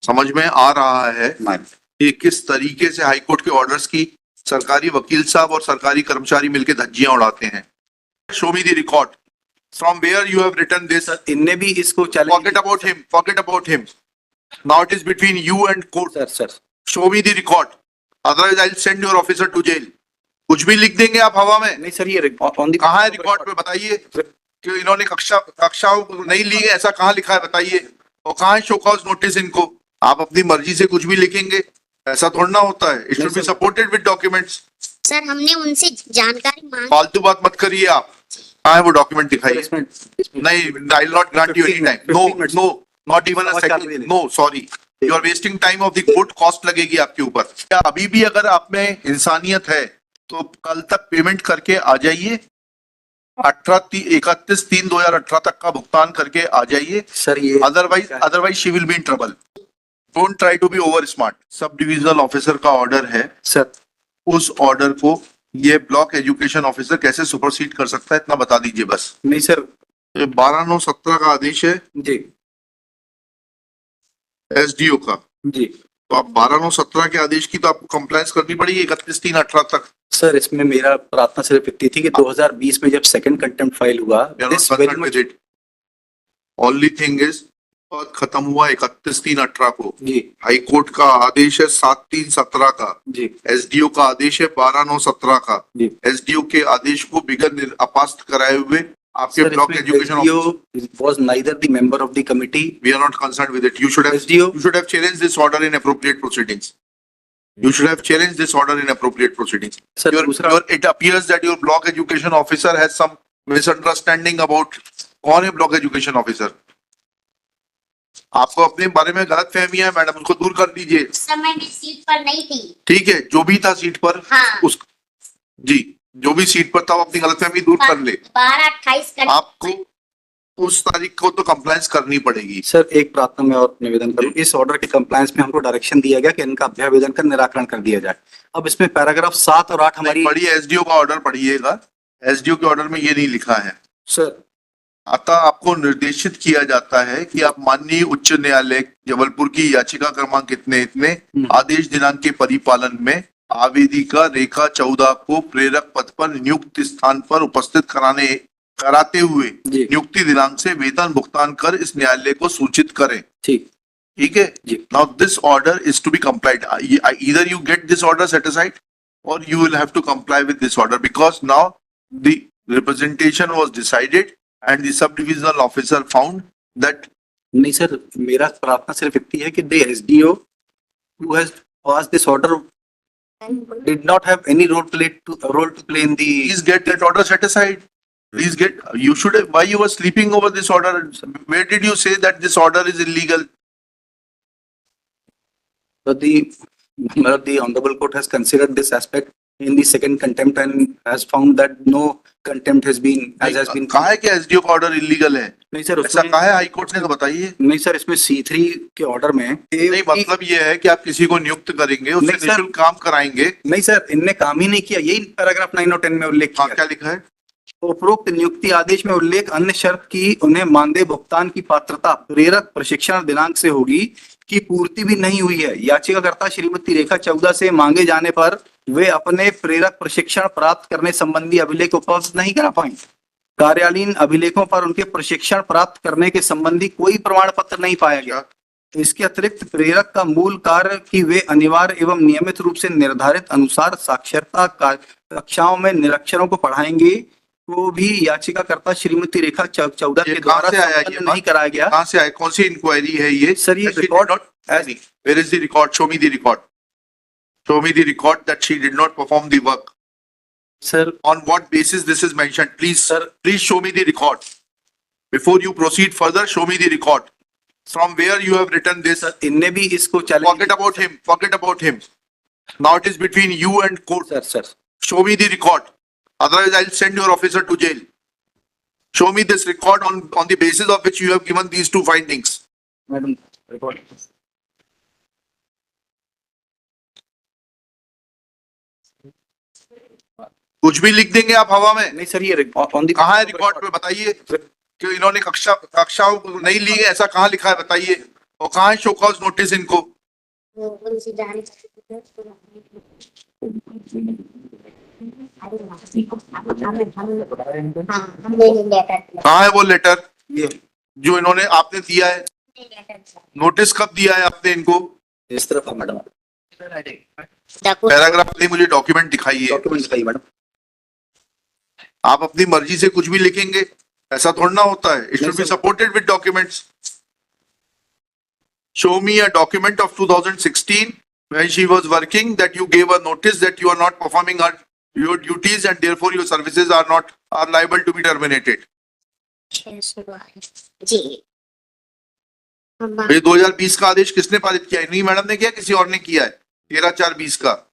समझ में आ रहा है कि किस तरीके से हाईकोर्ट के ऑर्डर्स की सरकारी वकील साहब और सरकारी कर्मचारी मिलकर धज्जियां उड़ाते हैं। Show me the record from where you have written this. इनने भी इसको forget about him now it is between you and court. Sir show me the record otherwise I will send your officer to jail. कुछ भी लिख देंगे आप हवा में। नहीं सर, ये कहाँ है रिकॉर्ड पे बताइए कि इन्होंने कक्षाओं नहीं ली है, ऐसा कहाँ लिखा है बताइए। और कहाँ है शो कॉज नोटिस इनको। आप अपनी मर्जी से कुछ भी लिखेंगे, ऐसा थोड़ा ना होता है। It should be supported with documents. Sir हमने उनसे जानकारी मांगी। फालतू बात मत करिए आप। कहाँ है वो डॉक्यूमेंट दिखाइए। नहीं, I will not grant you any time. No not even a second. No sorry, you are wasting time of the court. Cost लगेगी आपके ऊपर। क्या अभी भी अगर आप में इंसानियत है तो कल तक पेमेंट करके आ जाइए। 31/3/2018 तक का भुगतान करके आ जाइए सर। ये otherwise she will be in trouble. Don't try to be over smart. Sub divisional officer का ऑर्डर है सर। उस ऑर्डर को ये ब्लॉक एजुकेशन ऑफिसर कैसे सुपरसीड कर सकता है, इतना बता दीजिए बस। नहीं सर, 12/9/17 का आदेश है जी एसडीओ का। जी। तो आप 12/9/17 के आदेश की तो आपको कंप्लायंस करनी पड़ेगी 31/3/18 तक। सर इसमें मेरा प्रार्थना सिर्फ इतनी थी कि 2020 में जब सेकंड कंटेम्प्ट फाइल हुआ, ओनली थिंग इज खत्म हुआ 31/3/18 को। जी हाई कोर्ट का आदेश है 7/3/17 का। जी। एसडीओ का आदेश है 12/9/17 का। जी। एसडीओ के आदेश को बिगर अपास्त कराए हुए आपके block education was neither the member of the committee. We are not concerned with it. You should have challenged this order in appropriate proceedings. You should have challenged this order in appropriate proceedings. Sir, it appears that your block education officer has some misunderstanding about कौन है block education officer. आपको अपने बारे में गलत फहमी है madam, उसको दूर कर दीजिए। उस समय मैं सीट पर नहीं थी। ठीक है, जो भी था सीट पर। हाँ। जी, जो भी सीट पर था वो अपनी गलतफहमी दूर कर ले। 12/28 आपको उस तारीख को तो कंप्लायंस करनी पड़ेगी। सर एक प्रार्थना में और निवेदन करूं, इस ऑर्डर के कंप्लायंस में हमको डायरेक्शन दिया गया कि इनका अभ्यावेदन का निराकरण कर दिया जाए। अब इसमें पैराग्राफ 7 और 8 हमारी पढ़िए, एसडीओ का ऑर्डर पढ़िएगा। एसडीओ के ऑर्डर में ये नहीं लिखा है सर। अतः आपको निर्देशित किया जाता है कि आप माननीय उच्च न्यायालय जबलपुर की याचिका क्रमांक इतने आदेश दिनांक के परिपालन में आवेदिका रेखा 14 को प्रेरक पद पर नियुक्त स्थान पर उपस्थित कराते हुए नियुक्ति दिनांक से वेतन भुगतान कर इस न्यायालय को सूचित करें। ठीक है। Now this order is to be complied. Either you get this order set aside और you will have to comply with this order because now the representation was decided and the sub-divisional officer found that नहीं sir, मेरा प्रार्थना सिर्फ इतनी है कि the SDO who has passed this order did not have any role to play in the. Please get that order set aside. Please get. You should have. Why you were sleeping over this order? Where did you say that this order is illegal? So the honorable court has considered this aspect in the second contempt and has found that no contempt has been कहा है कि SDO का order illegal है? नहीं sir, ऐसा कहा है high court ने, तो बताइए। नहीं सर, इसमें C3 के ऑर्डर में नहीं, मतलब ये है कि आप किसी को नियुक्त करेंगे, उससे निःशुल्क काम कराएंगे। नहीं सर, इनने काम ही नहीं किया। यही पैराग्राफ 9 और 10 में उल्लेख किया। क्या लिखा है? उपरोक्त नियुक्ति आदेश में उल्लेख अन्य शर्त की उन्हें मानदेय भुगतान की पात्रता प्रेरक प्रशिक्षण दिनांक से होगी की पूर्ति भी नहीं हुई है। याचिकाकर्ता श्रीमती रेखा 14 से मांगे जाने पर वे अपने प्रेरक प्रशिक्षण प्राप्त करने संबंधी अभिलेख उपलब्ध नहीं करा पाए। कार्यालयीन अभिलेखों पर उनके प्रशिक्षण प्राप्त करने के संबंधी कोई प्रमाण पत्र नहीं पाया गया। इसके अतिरिक्त प्रेरक का मूल कार्य कि वे अनिवार्य एवं नियमित रूप से निर्धारित अनुसार साक्षरता कक्षाओं में निरक्षरों को पढ़ाएंगे को भी याचिकाकर्ता श्रीमती रेखा 14 के द्वारा नहीं कराया गया। कहां से आया? कौन सी इंक्वायरी है ये? सर ये record Where is the record? Show me the record. Show me the record that she did not perform the work. Sir, on what basis this is mentioned? Please, sir, please show me the record. Before you proceed further, show me the record. From where you have written this? Sir, इनने भी इसको challenge. Forget about him. Forget about him. Now it is between you and court. Sir. Show me the record. Otherwise, I'll send your officer to jail. Show me this record on the basis of which you have given these two findings. Madam, record. कुछ भी लिख देंगे आप हवा में। नहीं sir, ये कहाँ है रिकॉर्ड पे बताइए कि इन्होंने कक्षाओं नहीं ली है, ऐसा कहाँ लिखा है बताइए। और कहाँ है शो कॉज नोटिस इनको? वो उनसे जान हाँ हमने ये लेटर दिया कहाँ है वो लेटर ये जो इन्होंने आपने दिया है? नोटिस कब दिया है आपने इनको? इस तरफ है मैडम, पैराग्राफ नहीं, मुझे डॉक्यूमेंट दिखाइए। डॉक्यूमेंट दिखाइए मैडम। आप अपनी मर्जी से कुछ भी लिखेंगे, ऐसा थोड़ा ना होता है। It should be supported with documents. Show me a document of 2016 when she was working that you gave a notice that you are not performing your duties and therefore your services are liable to be terminated. जी ये 2020 का आदेश किसने पारित किया है? नहीं madam ने किया, किसी और ने किया है? 13/4/20 का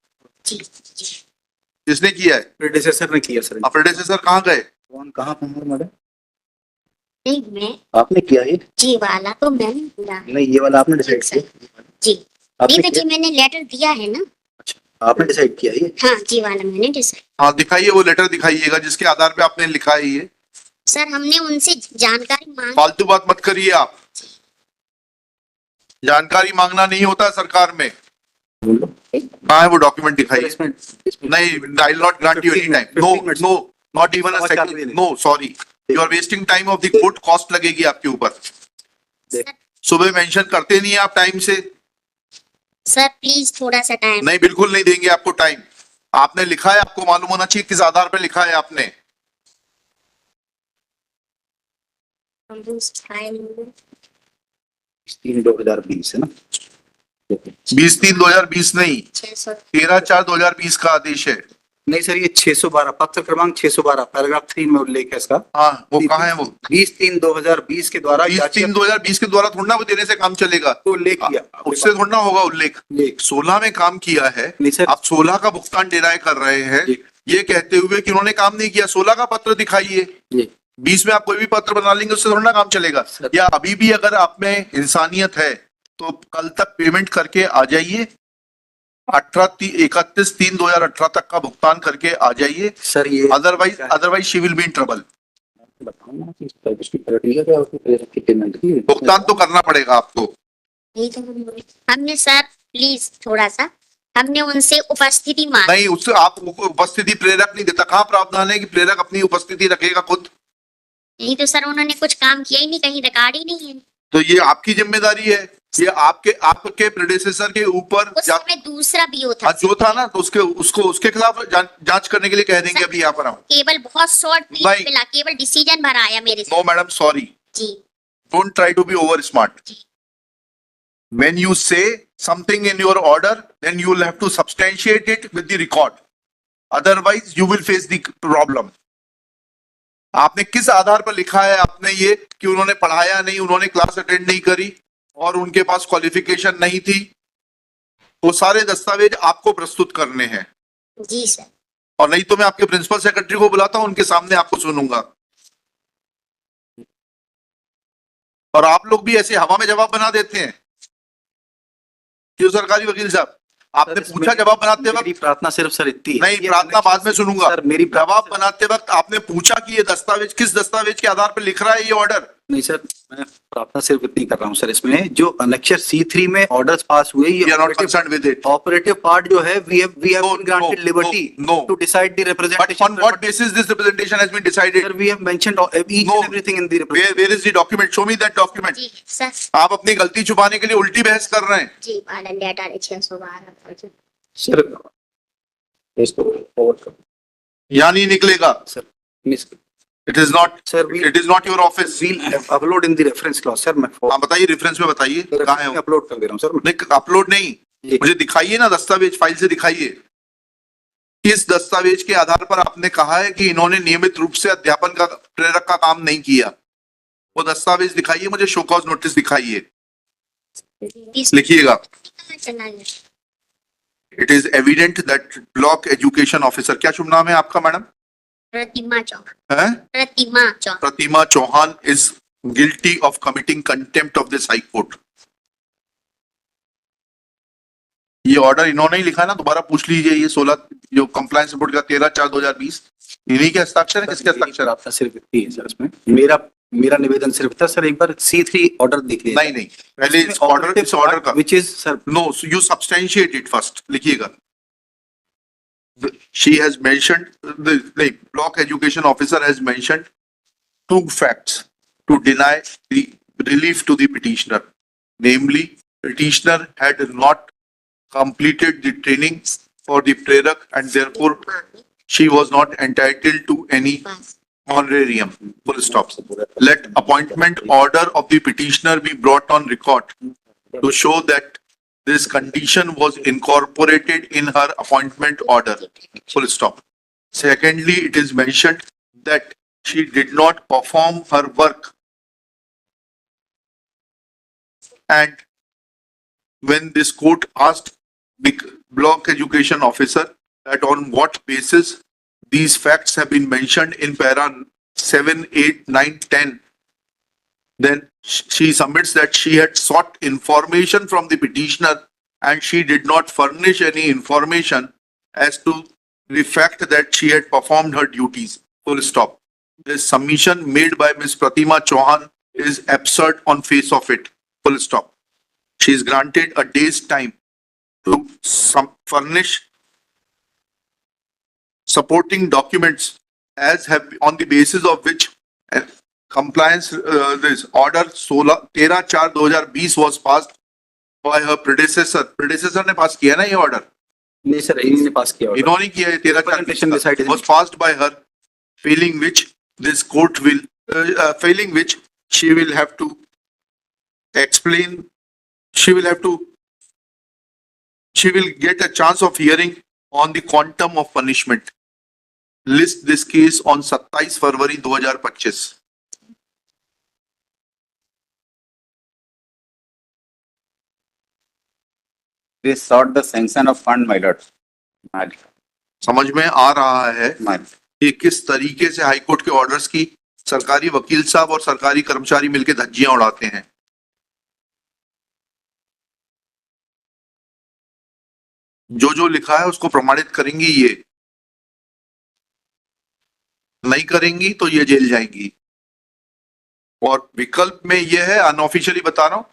जी किसने किया है? प्रेडेसेसर ने किया सर। प्रेडेसेसर कहाँ गए? कौन कहाँ पर मैडम? नहीं मैं आपने किया ये? जी वाला तो मैंने दिया नहीं, ये वाला आपने डिसाइड किया? जी आपने नहीं तो जी किया? मैंने लेटर दिया है ना। अच्छा, आपने डिसाइड किया ये? हाँ जी वाला मैंने डिसाइड। हाँ दिखाइए, वो लेटर दिखाइएगा जिसके आधार पे आपने लिखा है ये। सर हमने उनसे जानकारी मांगी। फालतू बात मत करिए आप, जानकारी मांगना नहीं होता है सरकार में। बोलो। कहाँ है वो डॉक्यूमेंट दिखाइए। इसमें नहीं, I will not grant you any time. 15 minutes. No not even a समझ कर सेकंड। लेने। No sorry, you are wasting time of the court, cost लगेगी आपके ऊपर। सुबह मेंशन करते नहीं है आप टाइम से। सर प्लीज थोड़ा सा टाइम। नहीं, बिल्कुल नहीं देंगे आपको टाइम। आपने लिखा है, आपको मालूम होना चाहिए किस आधार पर लिखा है आपने। फाइल 3/2020 है ना? 20/3/2020 नहीं, 600 13/4/2020 का आदेश है। नहीं सर, ये 612 पत्र क्रमांक 612 पैराग्राफ 3 में उल्लेख है इसका। हाँ, वो कहाँ है वो? 20/3/2020 के द्वारा 20/3/2020 के द्वारा थोड़ा ना वो देने से काम चलेगा। तो उल्लेख किया, उससे थोड़ा ना होगा उल्लेख। 16 में काम किया है, नहीं सर। आप 16 का भुगतान डिनाय कर रहे हैं जी। ये कहते हुए कि उन्होंने काम नहीं किया। 16 का पत्र दिखाइए। जी 20 में आप कोई भी पत्र बना लेंगे, उससे थोड़ा ना काम चलेगा। सर। या अभी भी अगर आप में इंसानियत है तो कल तक पेमेंट करके आ जाइए, 31/3/2018 तक का भुगतान करके आ जाइए। सर, ये otherwise she will be in trouble. बताओ ना कि इसकी प्रायोरिटी है क्या उसकी पेमेंट की? भुगतान तो करना पड़ेगा आपको। नहीं तो हमने सर प्लीज थोड़ा सा हमने उनसे उपस्थिति मांगी। नहीं, उससे आप उपस्थिति प्रेरक नहीं देता। कहाँ प्रावधान है कि प्रेरक अपनी उपस्थिति रखेगा खुद? नहीं तो सर उन्होंने कुछ काम किया ही नहीं, कहीं रिकॉर्ड ही नहीं है। तो ये आपकी जिम्मेदारी है, ये आपके प्रेडेसेसर के ऊपर उस समय दूसरा बीओ था जो था ना, तो उसके खिलाफ जांच करने के लिए कह देंगे। अभी यहाँ पर हम केवल बहुत शॉर्ट नहीं। मिला, केवल डिसीजन भरा आया मेरे से। नो मैडम, सॉरी, जी don't try to be over smart. When you say something in your order, then you will have to substantiate it with the record. Otherwise, you will face the problem. आपने किस आधार पर लिखा है आपने ये कि उन्होंने पढ़ाया नहीं, उन्होंने क्लास अटेंड नहीं करी और उनके पास क्वालिफिकेशन नहीं थी? वो सारे दस्तावेज आपको प्रस्तुत करने हैं। जी सर। और नहीं तो मैं आपके प्रिंसिपल सेक्रेटरी को बुलाता हूं, उनके सामने आपको सुनूंगा। और आप लोग भी ऐसे हवा में जवाब बना देते हैं। क्यों सरकारी वकील साहब, आपने पूछा जवाब बनाते वक्त? मेरी प्रार्थना सिर्फ सर इतनी है। नहीं, प्रार्थना बाद में सुनूंगा। सर मेरी जवाब बनाते वक्त आपने पूछा कि ये दस्तावेज किस दस्तावेज के आधार पर लिख रहा है ये ऑर्डर? नहीं सर, मैं प्रार्थना सिर्फ इतनी कर रहा हूँ सर। इसमें जो अनेक्षर C3 में ऑर्डर्स पास हुए, We are not concerned with it. Operative part जो है we have No, been granted no, liberty no. to decide the But representation. on what basis this representation has been decided? Sir, we have mentioned each No. and everything in the representation. Where is the document? Show me that document. जी sir. आप अपनी गलती छुपाने के लिए उल्टी बहस कर रहे हैं। जी वाला लेटर 612। सर इसको फॉरवर्ड करो। यहाँ नहीं निकलेगा। Sir miss it is not, sir it is not your office. we'll upload in the reference clause sir. मैं हाँ बताइए, रेफरेंस में बताइए कहाँ है वो? अपलोड कर दे रहा हूँ सर। नहीं, अपलोड नहीं, जी। मुझे दिखाइए ना, दस्तावेज फाइल से दिखाइए। किस दस्तावेज के आधार पर आपने कहा है कि इन्होंने नियमित रूप से अध्यापन का प्रेरक का काम नहीं किया? वो दस्तावेज दिखाइए मुझे, शो कॉज नोटिस दिखाइए, लिखिएगा। चला गया। It is evident that block education officer, क्या शुभ नाम है आपका मैडम? प्रतिमा चौहान। है Pratima Chauhan. Pratima Chauhan is guilty of committing contempt of this high court. ये ऑर्डर इन्होंने ही लिखा है ना, दोबारा पूछ लीजिए। ये 16 जो कंप्लायंस रिपोर्ट का 13/4/2020 इन्हीं के हस्ताक्षर है? किसके हस्ताक्षर है? आपका सिर्फ इतनी है सर। इसमें मेरा मेरा निवेदन सिर्फ था सर, एक बार C3 ऑर्डर देख लीजिए। नहीं नहीं, पहले इस ऑर्डर का which is sir, no, you substantiate it first, लिखिएगा। She has mentioned, the block education officer has mentioned 2 facts to deny the relief to the petitioner. Namely, petitioner had not completed the training for the prereq and therefore she was not entitled to any honorarium. Full stop. Let appointment order of the petitioner be brought on record to show that this condition was incorporated in her appointment order. Full stop. Secondly, it is mentioned that she did not perform her work. And when this court asked the block education officer that on what basis these facts have been mentioned in para 7, 8, 9, 10, then she submits that she had sought information from the petitioner and she did not furnish any information as to the fact that she had performed her duties. Full stop. This submission made by Ms. Pratima Chauhan is absurd on face of it. Full stop. She is granted a day's time to furnish supporting documents as have on the basis of which compliance this order 13/4/2020 was passed by her predecessor. Predecessor ने पास किया ना ये order? नहीं sir, इन्होंने पास किया order। इन्होंने किया है 13/4 decided was passed by her, failing which this court will failing which she will have to explain, she will get a chance of hearing on the quantum of punishment. List this case on 27 February 2025. They sought the sanction of fund, my lord. समझ में आ रहा है My कि किस तरीके से high court के orders की सरकारी वकील साहब और सरकारी कर्मचारी मिलकर धज्जियां उड़ाते हैं। जो जो लिखा है उसको प्रमाणित करेंगी, ये नहीं करेंगी तो ये जेल जाएंगी। और विकल्प में ये है, अनऑफिशियली बता रहा हूं,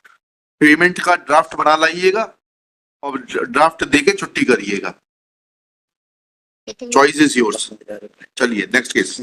पेमेंट का ड्राफ्ट बना लाइएगा और ड्राफ्ट देके छुट्टी करिएगा। Choice is yours. चलिए नेक्स्ट केस।